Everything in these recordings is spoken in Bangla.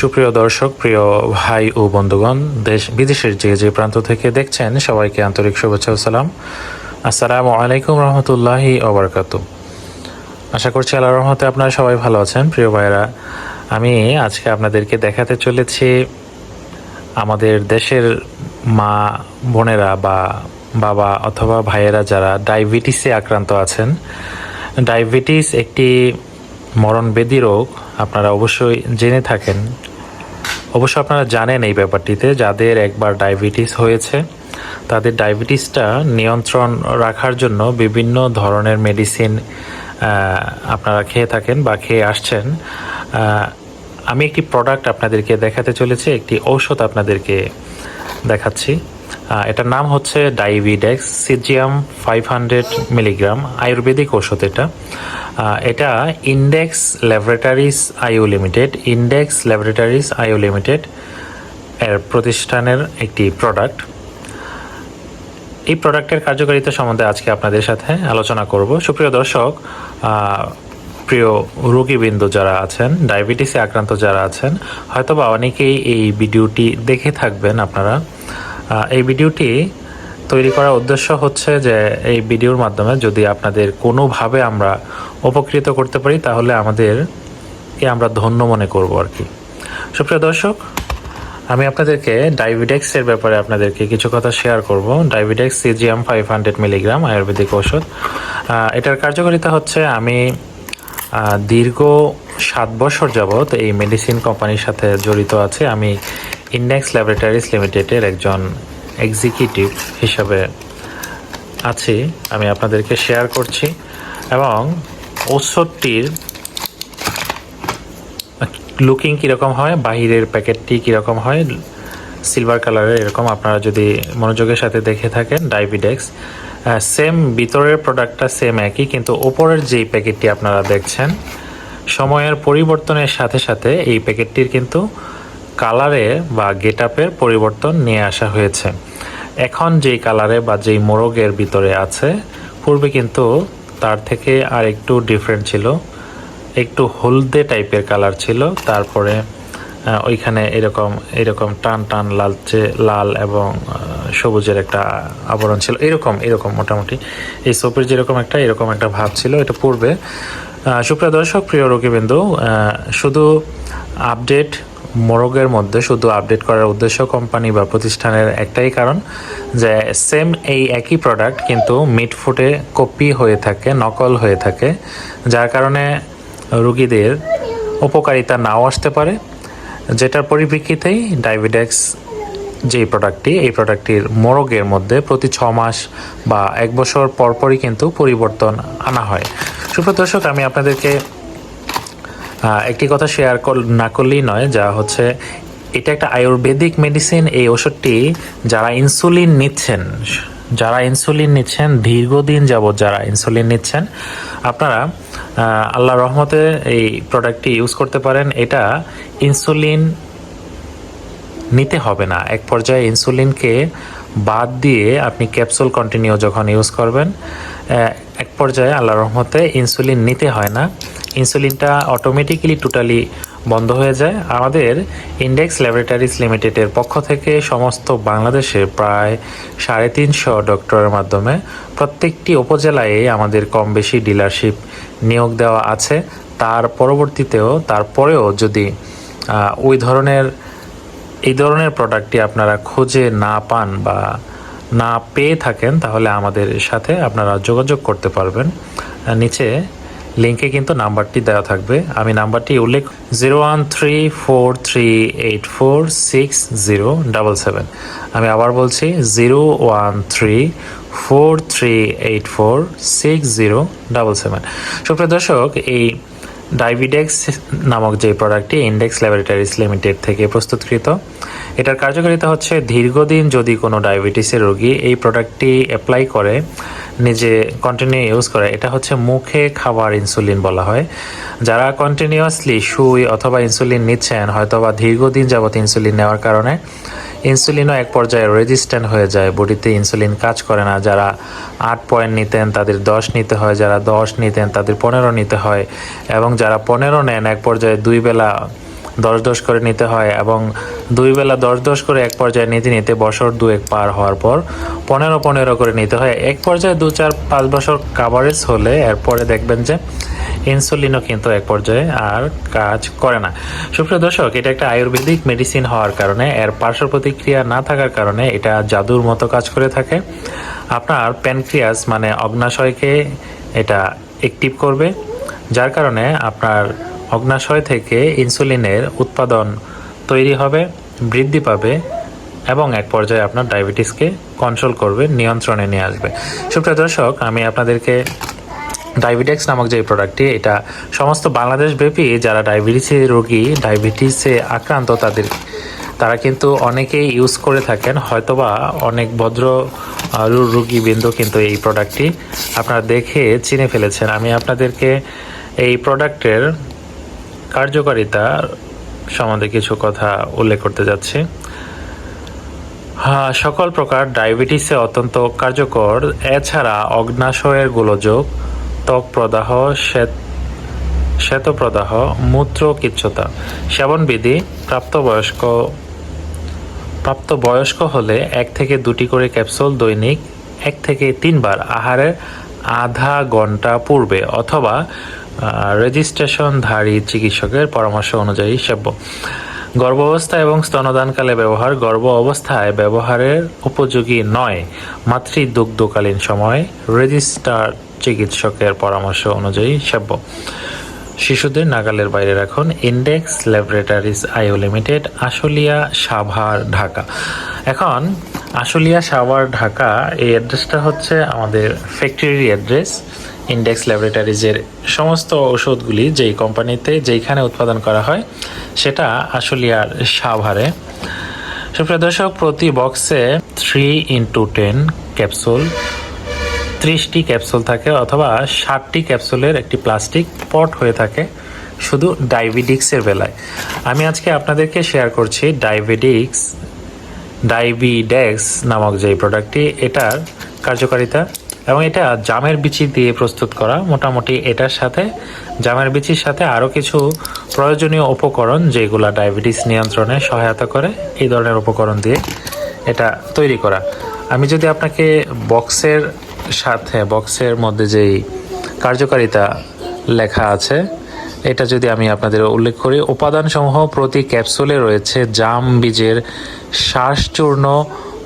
সুপ্রিয় দর্শক, প্রিয় ভাই ও বন্ধুগণ, দেশ বিদেশের যে প্রান্ত থেকে দেখছেন, সবাইকে আন্তরিক শুভেচ্ছা ও সালাম। আসসালামু আলাইকুম রহমতুল্লাহি ওবারাকাতু। আশা করছি আল্লাহর রহমতে আপনারা সবাই ভালো আছেন। প্রিয় ভাইরা, আমি আজকে আপনাদেরকে দেখাতে চলেছি আমাদের দেশের মা বোনেরা বা বাবা অথবা ভাইয়েরা যারা ডায়াবেটিসে আক্রান্ত আছেন। ডায়াবেটিস একটি মরণবেদী রোগ, আপনারা অবশ্যই জেনে থাকেন। অবশ্য আপনারা জানেন এই ব্যাপারটিতে, যাদের একবার ডায়াবেটিস হয়েছে তাদের ডায়াবেটিসটা নিয়ন্ত্রণ রাখার জন্য বিভিন্ন ধরনের মেডিসিন আপনারা খেয়ে থাকেন বা খেয়ে আসছেন। আমি একটি প্রোডাক্ট আপনাদেরকে দেখাতে চলেছি, একটি ঔষধ আপনাদেরকে দেখাচ্ছি। এটার নাম হচ্ছে ডাইভিডেক্স সিজিয়াম 500 মিলিগ্রাম, আয়ুর্বেদিক ঔষধ। এটা ইন্ডেক্স ল্যাবরেটরিজ আইউ লিমিটেড এর প্রতিষ্ঠানের একটি প্রোডাক্ট। এই প্রোডাক্টের কার্যকারিতা সম্বন্ধে আজকে আপনাদের সাথে আলোচনা করব। সুপ্রিয় দর্শক, প্রিয় রোগীবৃন্দ যারা আছেন, ডায়াবেটিসে আক্রান্ত যারা আছেন, হয়তোবা অনেকেই এই ভিডিওটি দেখে থাকবেন। আপনারা এই ভিডিওটি তৈরি করার উদ্দেশ্য হচ্ছে যে এই ভিডিওর মাধ্যমে যদি আপনাদের কোনোভাবে আমরা উপকৃত করতে পারি, তাহলে আমরা ধন্য মনে করব আর কি। সুপ্রিয় দর্শক, আমি আপনাদেরকে ডায়াবেটিক্সের ব্যাপারে আপনাদেরকে কিছু কথা শেয়ার করব। ডায়াবেটিক্স সিজিয়াম 500 মিলিগ্রাম আয়ুর্বেদিক ঔষধ। এটার কার্যকারিতা হচ্ছে, আমি দীর্ঘ 7 বছর যাবৎ এই মেডিসিন কোম্পানির সাথে জড়িত আছি। আমি ইন্ডেক্স ল্যাবরেটরিজ লিমিটেডের একজন এক্সিকিউটিভ হিসাবে আছি। আমি আপনাদেরকে শেয়ার করছি। এবং ঔষধটির লুকিং কীরকম হয়, বাহিরের প্যাকেটটি কীরকম হয়, সিলভার কালারের এরকম। আপনারা যদি মনোযোগের সাথে দেখে থাকেন, ডায়াবেটিক্স সেম, ভিতরের প্রোডাক্টটা সেম একই, কিন্তু ওপরের যেই প্যাকেটটি আপনারা দেখছেন, সময়ের পরিবর্তনের সাথে সাথে এই প্যাকেটটির কিন্তু কালারে বা গেট আপের পরিবর্তন নিয়ে আসা হয়েছে। এখন যেই কালারে বা যেই মোড়কের ভিতরে আছে, পূর্বে কিন্তু তার থেকে আর একটু ডিফারেন্ট ছিল, একটু হলদে টাইপের কালার ছিল। তারপরে ওইখানে এরকম টান টান লাল এবং সবুজের একটা আবরণ ছিল, এরকম মোটামুটি এই সোপের এরকম একটা ভাব ছিল এটা পূর্বে। সুপ্রিয় দর্শক, প্রিয় রোগীবৃন্দু, শুধু আপডেট মোরগের মধ্যে শুধু আপডেট করার উদ্দেশ্য কোম্পানি বা প্রতিষ্ঠানের একটাই কারণ, যে সেম এই একই প্রোডাক্ট কিন্তু মিটফুটে কপি হয়ে থাকে, নকল হয়ে থাকে, যার কারণে রোগীদের উপকারিতা নাও আসতে পারে। যেটার পরিপ্রেক্ষিতেই ডায়াবেটিক্স এই প্রোডাক্টটির মোরগের মধ্যে প্রতি 6 মাস বা 1 বছর পরপরই কিন্তু পরিবর্তন আনা হয়। সুপ্রিয় দর্শক, আমি আপনাদেরকে একটি কথা শেয়ার না করলেই নয়, যা হচ্ছে এটা একটা আয়ুর্বেদিক মেডিসিন। এই ওষুধটি যারা ইনসুলিন নিচ্ছেন দীর্ঘদিন যাবৎ, যারা ইনসুলিন নিচ্ছেন, আপনারা আল্লাহর রহমতে এই প্রোডাক্টটি ইউজ করতে পারেন। এটা ইনসুলিন নিতে হবে না। এক পর্যায়ে ইনসুলিনকে বাদ দিয়ে আপনি ক্যাপসুল কন্টিনিউ যখন ইউজ করবেন, এক পর্যায়ে আল্লাহর রহমতে ইনসুলিন নিতে হয় না। ইনসুলিনটা অটোমেটিক্যালি টোটালি বন্ধ হয়ে যায়। আমাদের ইন্ডেক্স ল্যাবরেটরিজ লিমিটেডের পক্ষ থেকে সমস্ত বাংলাদেশের প্রায় 350 ডক্টরের মাধ্যমে প্রত্যেকটি উপজেলায় আমাদের কম বেশি ডিলারশিপ নিয়োগ দেওয়া আছে। তারপরেও যদি এই ধরনের প্রোডাক্টটি আপনারা খুঁজে না পান বা না পেয়ে থাকেন, তাহলে আমাদের সাথে আপনারা যোগাযোগ করতে পারবেন। নিচে লিঙ্কে কিন্তু নাম্বারটি দেওয়া থাকবে। আমি নাম্বারটি উল্লেখ 0134384607। আমি আবার বলছি 0134384607। সুপ্রিয় দর্শক, এই ডায়াবেটিক্স নামক যে প্রোডাক্টটি ইন্ডেক্স ল্যাবরেটরিজ লিমিটেড থেকে প্রস্তুতকৃত। এটার কার্যকারিতা হচ্ছে, দীর্ঘদিন যদি কোনো ডায়াবেটিসের রোগী এই প্রোডাক্টটি অ্যাপ্লাই করে, নিজে কন্টিনিউ ইউজ করে, এটা হচ্ছে মুখে খাবার ইনসুলিন বলা হয়। যারা কন্টিনিউয়াসলি সুই অথবা ইনসুলিন নিচ্ছেন, হয়তোবা দীর্ঘদিন যাবত ইনসুলিন নেওয়ার কারণে ইনসুলিনও এক পর্যায়ে রেজিস্ট্যান্ট হয়ে যায়, বডিতে ইনসুলিন কাজ করে না। যারা 8 পয়েন্ট নিতেন তাদের 10 নিতে হয়, যারা 10 নিতেন তাদের 15 নিতে হয়, এবং যারা 15 নেন এক পর্যায়ে 2 বেলা 10 করে নিতে হয় এবং 2 বেলা 10 করে এক পর্যায়ে নিতে নিতে বছর 2 পার হওয়ার পর 15 করে নিতে হয়। এক পর্যায়ে 2, 4, 5 বছর কাভারেজ হলে এরপরে দেখবেন যে ইনসুলিনও কিন্তু এক পর্যায়ে আর কাজ করে না। সুপ্রিয় দর্শক, এটা একটা আয়ুর্বেদিক মেডিসিন হওয়ার কারণে, এর পার্শ্ব প্রতিক্রিয়া না থাকার কারণে এটা জাদুর মতো কাজ করে থাকে। আপনার প্যানক্রিয়াস মানে অগ্নাশয়কে এটা অ্যাক্টিভ করবে, যার কারণে আপনার অগ্নাশয় থেকে ইনসুলিনের উৎপাদন তৈরি হবে, বৃদ্ধি পাবে এবং এক পর্যায়ে আপনার ডায়াবেটিসকে কন্ট্রোল করবে, নিয়ন্ত্রণে নিয়ে আসবে। সুপ্রিয় দর্শক, আমি আপনাদেরকে ডায়াবেটিক্স নামক যে প্রোডাক্টটি, এটা সমস্ত বাংলাদেশ ব্যাপী যারা ডায়াবেটিসে আক্রান্ত তারা কিন্তু অনেকেই ইউজ করে থাকেন। হয়তোবা অনেক ভদ্র রোগীবৃন্দ কিন্তু এই প্রোডাক্টটি আপনারা দেখে চিনে ফেলেছেন। আমি আপনাদেরকে এই প্রোডাক্টের কার্যকারিতা সম্বন্ধে কিছু কথা উল্লেখ করতে যাচ্ছি। সকল প্রকার ডায়াবেটিসে অত্যন্ত কার্যকর। এছাড়া অগ্নাশয়ের গোলযোগ, ত্বক প্রদাহ, শ্বেতপ্রদাহ, মূত্র কিচ্ছুতা। সেবনবিধি: প্রাপ্তবয়স্ক হলে 1 থেকে 2টি করে ক্যাপসুল দৈনিক 1 থেকে 3 বার আহারের আধা ঘন্টা পূর্বে অথবা রেজিস্ট্রেশনধারী চিকিৎসকের পরামর্শ অনুযায়ী সেব্য। গর্ভাবস্থা এবং স্তনদানকালে ব্যবহার: গর্ভ অবস্থায় ব্যবহারের উপযোগী নয়, মাতৃদুগ্ধকালীন সময়ে রেজিস্টার্ড চিকিৎসকের পরামর্শ অনুযায়ী সেব্য। শিশুদের নাগালের বাইরে রাখুন। ইন্ডেক্স ল্যাবরেটরিজ আইও লিমিটেড, আশুলিয়া, সাভার, ঢাকা। এখন আশুলিয়া, সাভার, ঢাকা এই অ্যাড্রেসটা হচ্ছে আমাদের ফ্যাক্টরি অ্যাড্রেস। ইন্ডেক্স ল্যাবরেটরিজের সমস্ত ওষুধগুলি যেই কোম্পানিতে যেইখানে উৎপাদন করা হয় সেটা আশুলিয়ার সাভারে। সুপ্রিয় দর্শক, প্রতি বক্সে 3x10 ক্যাপসুল 30টি ক্যাপসুল থাকে অথবা 60টি ক্যাপসুলের একটি প্লাস্টিক পট হয়ে থাকে শুধু ডায়াবেটিক্সের বেলায়। আমি আজকে আপনাদেরকে শেয়ার করছি ডায়াবিডেক্স নামক যে প্রোডাক্টটি, এটার কার্যকারিতা এবং এটা জামের বিচি দিয়ে প্রস্তুত করা। মোটামুটি এটার সাথে জামের বিচির সাথে আরও কিছু প্রয়োজনীয় উপকরণ যেগুলো ডায়াবেটিস নিয়ন্ত্রণে সহায়তা করে, এই ধরনের উপকরণ দিয়ে এটা তৈরি করা। আমি যদি আপনাকে বক্সের মধ্যে যেই কার্যকারিতা লেখা আছে এটা যদি আমি আপনাদের উল্লেখ করি, উপাদানসমূহ: প্রতি ক্যাপসুলে রয়েছে জাম বীজের শ্বাসচূর্ণ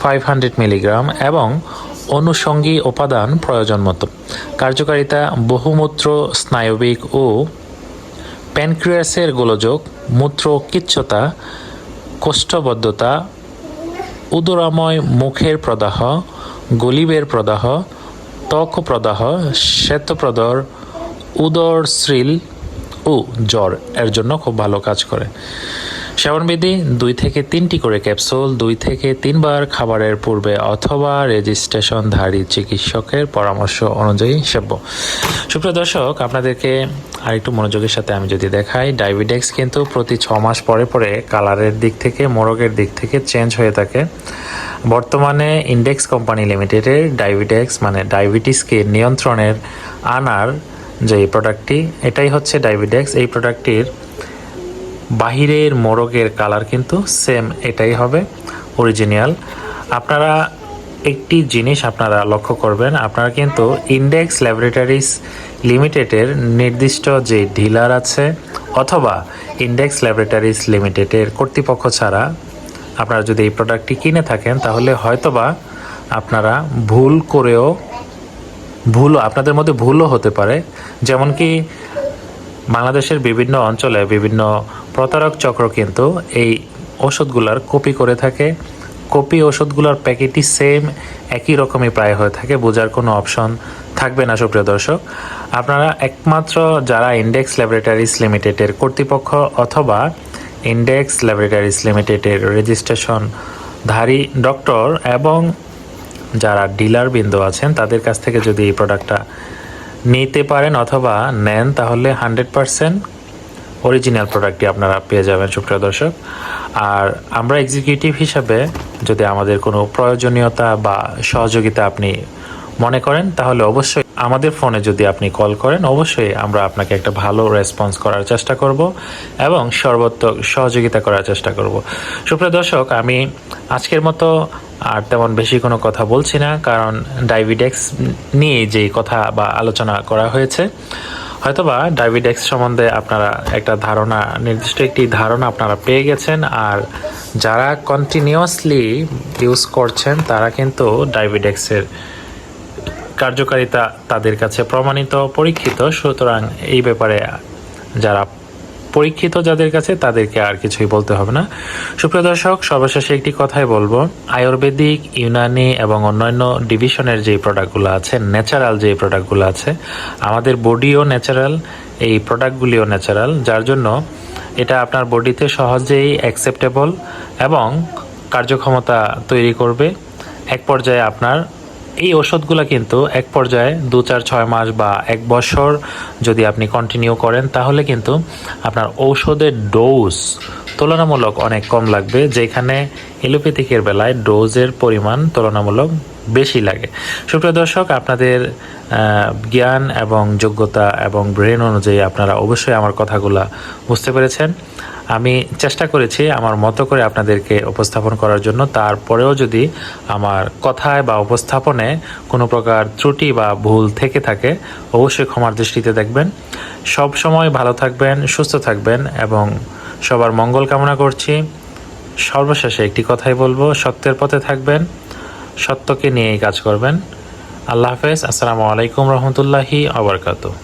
500 মিলিগ্রাম এবং অনুষঙ্গী উপাদান প্রয়োজন মতো। কার্যকারিতা: বহুমূত্র, স্নায়বিক ও প্যানক্রিয়াসের গোলযোগ, মূত্র কিচ্ছুতা, কোষ্ঠবদ্ধতা, উদরাময় মুখের প্রদাহ, গলিবের প্রদাহ, ত্বক প্রদাহ, শ্বেতপ্রদর, উদর শ্রীল ও জ্বর এর জন্য খুব ভালো কাজ করে। সেবনবিধি: 2 থেকে 3টি করে ক্যাপসুল 2 থেকে 3 বার খাবারের পূর্বে অথবা রেজিস্ট্রেশনধারী চিকিৎসকের পরামর্শ অনুযায়ী সেব্য। সুপ্রিয় দর্শক, আপনাদেরকে আরেকটু মনোযোগের সাথে আমি যদি দেখাই, ডায়াবেটিক্স কিন্তু প্রতি 6 মাস পরে পরে কালারের দিক থেকে, মোড়কের দিক থেকে চেঞ্জ হয়ে থাকে। বর্তমানে ইন্ডেক্স কোম্পানি লিমিটেডের ডায়াবেটিক্স মানে ডায়াবেটিসকে নিয়ন্ত্রণের আনার যে প্রোডাক্টটি, এটাই হচ্ছে ডায়াবেটিক্স। এই প্রোডাক্টটির বাহিরের মোড়কের কালার কিন্তু সেম এটাই হবে, অরিজিনাল। আপনারা একটি জিনিস আপনারা লক্ষ্য করবেন, আপনারা কিন্তু ইন্ডেক্স ল্যাবরেটরিজ লিমিটেডের নির্দিষ্ট যে ডিলার আছে অথবা ইন্ডেক্স ল্যাবরেটরিজ লিমিটেডের কর্তৃপক্ষ ছাড়া আপনারা যদি এই প্রোডাক্টটি কিনে থাকেন তাহলে হয়তোবা আপনারা আপনাদের মধ্যে ভুলও হতে পারে। যেমন কি বাংলাদেশের বিভিন্ন অঞ্চলে বিভিন্ন প্রতারক চক্র কিন্তু এই ওষুধগুলার কপি করে থাকে। কপি ওষুধগুলোর প্যাকেটই সেম একই রকমই প্রায় হয়ে থাকে, বোঝার কোনো অপশন থাকবে না। সুপ্রিয় দর্শক, আপনারা একমাত্র যারা ইন্ডেক্স ল্যাবরেটরিজ লিমিটেডের কর্তৃপক্ষ অথবা ইন্ডেক্স ল্যাবরেটরিজ লিমিটেডের রেজিস্ট্রেশনধারী ডক্টর এবং যারা ডিলার বিন্দু আছেন তাদের কাছ থেকে যদি এই প্রোডাক্টটা নিতে পারেন অথবা নেন তাহলে 100% অরিজিনাল প্রোডাক্টটি আপনারা পেয়ে যাবেন। সুপ্রিয় দর্শক, আর আমরা এক্সিকিউটিভ হিসাবে যদি আমাদের কোনো প্রয়োজনীয়তা বা সহযোগিতা আপনি মনে করেন তাহলে অবশ্যই আমাদের ফোনে যদি আপনি কল করেন অবশ্যই আমরা আপনাকে একটা ভালো রেসপন্স করার চেষ্টা করব এবং সর্বোত্তম সহযোগিতা করার চেষ্টা করব। সুপ্রিয় দর্শক, আমি আজকের মতো আর তেমন বেশি কোনো কথা বলছি না, কারণ ডায়াবেটিক্স নিয়ে যেই কথা বা আলোচনা করা হয়েছে, হয়তোবা ডায়াবেটিক্স সম্বন্ধে আপনারা একটা ধারণা, নির্দিষ্ট একটি ধারণা আপনারা পেয়ে গেছেন। আর যারা কন্টিনিউয়াসলি ইউজ করছেন তারা কিন্তু ডায়াবেটিক্সের কার্যকারিতা তাদের কাছে প্রমাণিত, পরীক্ষিত। সুতরাং এই ব্যাপারে যারা পরীক্ষিত যাদের কাছে তাদেরকে আর কিছুই বলতে হবে না। সুপ্রিয় দর্শক, সর্বশেষে একটি কথাই বলবো, আয়ুর্বেদিক, ইউনানি এবং অন্যান্য ডিভিশনের যে প্রোডাক্টগুলো আছে, ন্যাচারাল যে প্রোডাক্টগুলো আছে, আমাদের বডিও ন্যাচারাল, এই প্রোডাক্টগুলিও ন্যাচারাল, যার জন্য এটা আপনার বডিতে সহজেই অ্যাকসেপ্টেবল এবং কার্যক্ষমতা তৈরি করবে। এক পর্যায়ে আপনার এই ওষুধগুলো কিন্তু এক পর্যায়ে 2-4-6 মাস বা 1 বছর যদি আপনি কন্টিনিউ করেন তাহলে কিন্তু আপনার ঔষধের ডোজ তুলনামূলক অনেক কম লাগবে, যেখানে এলোপ্যাথিকের বেলায় ডোজের পরিমাণ তুলনামূলক বেশি লাগে। সুপ্রিয় দর্শক, আপনাদের জ্ঞান এবং যোগ্যতা এবং ব্রেন অনুযায়ী আপনারা অবশ্যই আমার কথাগুলো বুঝতে পেরেছেন। আমি চেষ্টা করেছি আমার মতো করে আপনাদেরকে উপস্থাপন করার জন্য। তারপরেও যদি আমার কথায় বা উপস্থাপনে কোনো প্রকার ত্রুটি বা ভুল থেকে থাকে অবশ্যই ক্ষমার দৃষ্টিতে দেখবেন। সব সময় ভালো থাকবেন, সুস্থ থাকবেন এবং সবার মঙ্গল কামনা করছি। সর্বশেষে একটি কথাই বলবো, সত্যের পথে থাকবেন, সত্যকে নিয়েই কাজ করবেন। আল্লাহ হাফেজ। আসসালামু আলাইকুম রহমতুল্লাহি ওয়া বারাকাতুহু।